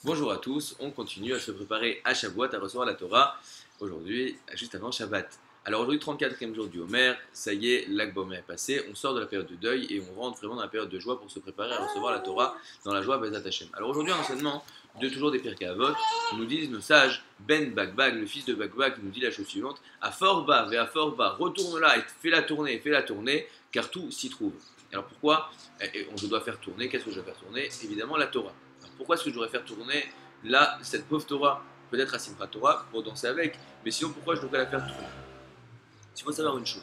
Bonjour à tous, on continue à se préparer à Shavuot, à recevoir la Torah, aujourd'hui, juste avant Shabbat. Alors aujourd'hui, 34e jour du Homer, ça y est, l'Ag Baomer est passé, on sort de la période de deuil et on rentre vraiment dans la période de joie pour se préparer à recevoir la Torah dans la joie Bezat Hashem. Alors aujourd'hui, un enseignement de toujours des Pirkei Avot, nous disent nos sages, Ben Bagbag, le fils de Bagbag, nous dit la chose suivante, à fort bas, vers fort bas, retourne là et fais la tournée, car tout s'y trouve. Alors pourquoi je dois faire tourner? Qu'est-ce que je dois faire tourner? Évidemment la Torah. Pourquoi est-ce que je devrais faire tourner là, cette pauvre Torah? Peut-être à Simchat Torah pour danser avec, mais sinon pourquoi je devrais la faire tourner? Il faut savoir une chose,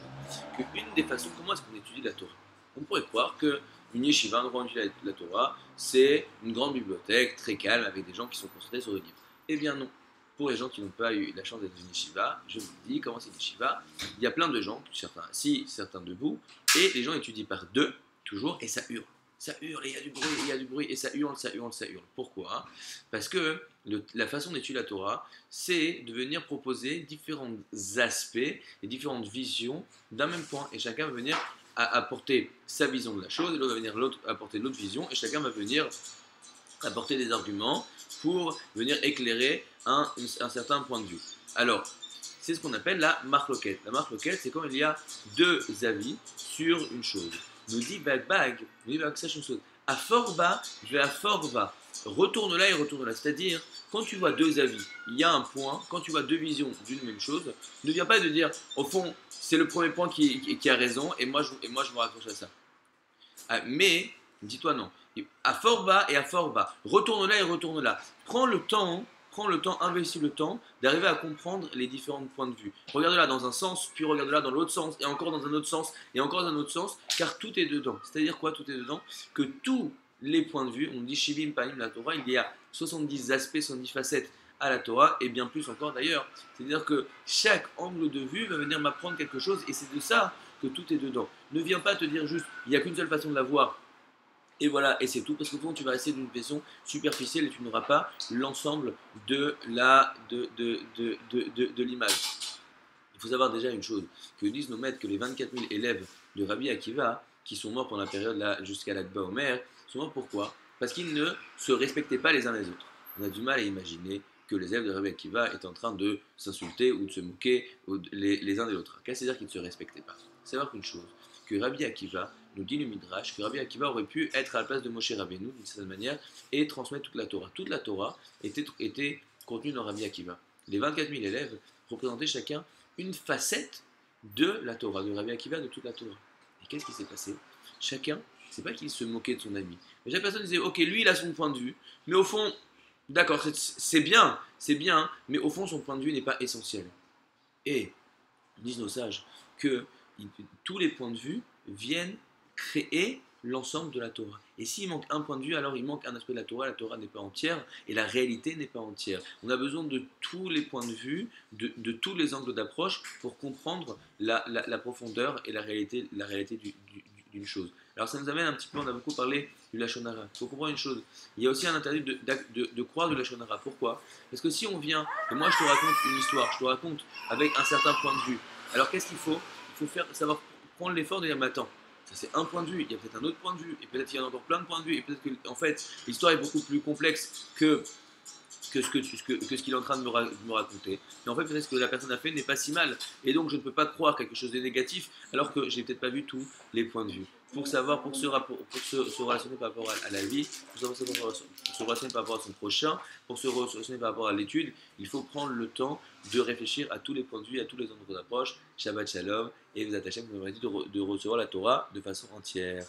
qu'une des façons, comment est-ce qu'on étudie la Torah? On pourrait croire qu'une yeshiva, un endroit où on étudie la Torah, c'est une grande bibliothèque très calme avec des gens qui sont concentrés sur le livre. Eh bien non. Pour les gens qui n'ont pas eu la chance d'être une yeshiva, je vous dis comment c'est une yeshiva. Il y a plein de gens, certains assis, certains debout, et les gens étudient par deux, toujours, et ça hurle. Ça hurle, et il y a du bruit, et ça hurle, ça hurle, ça hurle. Pourquoi? Parce que la façon d'étudier la Torah, c'est de venir proposer différents aspects et différentes visions d'un même point. Et chacun va venir apporter sa vision de la chose, et l'autre va venir apporter l'autre vision, et chacun va venir apporter des arguments pour venir éclairer un certain point de vue. Alors, c'est ce qu'on appelle la marloquette. La marloquette, c'est quand il y a deux avis sur une chose. Nous dit Bagbag, sache une chose. À fort bas, je vais à fort bas. Retourne là et retourne là. C'est-à-dire, quand tu vois deux avis, il y a un point. Quand tu vois deux visions d'une même chose, ne viens pas de dire, au fond, c'est le premier point qui a raison et moi je me raccroche à ça. Mais, dis-toi non. À fort bas et à fort bas. Retourne là et retourne là. Prends le temps, investis le temps d'arriver à comprendre les différents points de vue. Regarde là dans un sens, puis regarde là dans l'autre sens, et encore dans un autre sens, et encore dans un autre sens, car tout est dedans. C'est-à-dire quoi, tout est dedans? Que tous les points de vue, on dit Shivim Panim la Torah, il y a 70 aspects, 70 facettes à la Torah, et bien plus encore d'ailleurs. C'est-à-dire que chaque angle de vue va venir m'apprendre quelque chose, et c'est de ça que tout est dedans. Ne viens pas te dire juste, il n'y a qu'une seule façon de la voir, et voilà, et c'est tout, parce qu'au fond, tu vas rester d'une vision superficielle et tu n'auras pas l'ensemble de l'image. Il faut savoir déjà une chose, que disent nos maîtres que les 24 000 élèves de Rabbi Akiva, qui sont morts pendant la période là, jusqu'à l'Ag Baomer, sont morts pourquoi? Parce qu'ils ne se respectaient pas les uns les autres. On a du mal à imaginer que les élèves de Rabbi Akiva étaient en train de s'insulter ou de se moquer les uns des autres. Qu'est-ce que c'est-à-dire qu'ils ne se respectaient pas? Savoir qu'une chose, que Rabbi Akiva, nous dit le Midrash, que Rabbi Akiva aurait pu être à la place de Moshe Rabbeinu d'une certaine manière et transmettre toute la Torah. Toute la Torah était contenue dans Rabbi Akiva. Les 24 000 élèves représentaient chacun une facette de la Torah, de Rabbi Akiva, de toute la Torah. Et qu'est-ce qui s'est passé? Chacun, c'est pas qu'il se moquait de son ami, mais chaque personne disait, ok, lui il a son point de vue, mais au fond, d'accord, c'est bien, mais au fond son point de vue n'est pas essentiel. Et disent nos sages que tous les points de vue viennent créer l'ensemble de la Torah. Et s'il manque un point de vue, alors il manque un aspect de la Torah n'est pas entière et la réalité n'est pas entière. On a besoin de tous les points de vue, de tous les angles d'approche pour comprendre la profondeur et la réalité d'une chose. Alors ça nous amène un petit peu, on a beaucoup parlé du Lachon Hara. Il faut comprendre une chose, il y a aussi un interdit de croire du Lachon Hara. Pourquoi? Parce que si on vient, et moi je te raconte une histoire, je te raconte avec un certain point de vue, alors qu'est-ce qu'il faut? Il faut savoir prendre l'effort de dire, mais attends, ça c'est un point de vue, il y a peut-être un autre point de vue, et peut-être qu'il y en a encore plein de points de vue, et peut-être que, en fait, l'histoire est beaucoup plus complexe que ce qu'il est en train de me raconter. Et en fait, peut-être que la personne a fait n'est pas si mal. Et donc, je ne peux pas croire quelque chose de négatif alors que j'ai peut-être pas vu tous les points de vue. Pour savoir, pour se relationner par rapport à la vie, pour se relationner par rapport à son prochain, pour se relationner par rapport à l'étude, il faut prendre le temps de réfléchir à tous les points de vue, à tous les angles d'approche. Shabbat Shalom, et vous attachez, vous m'avez dit de recevoir la Torah de façon entière.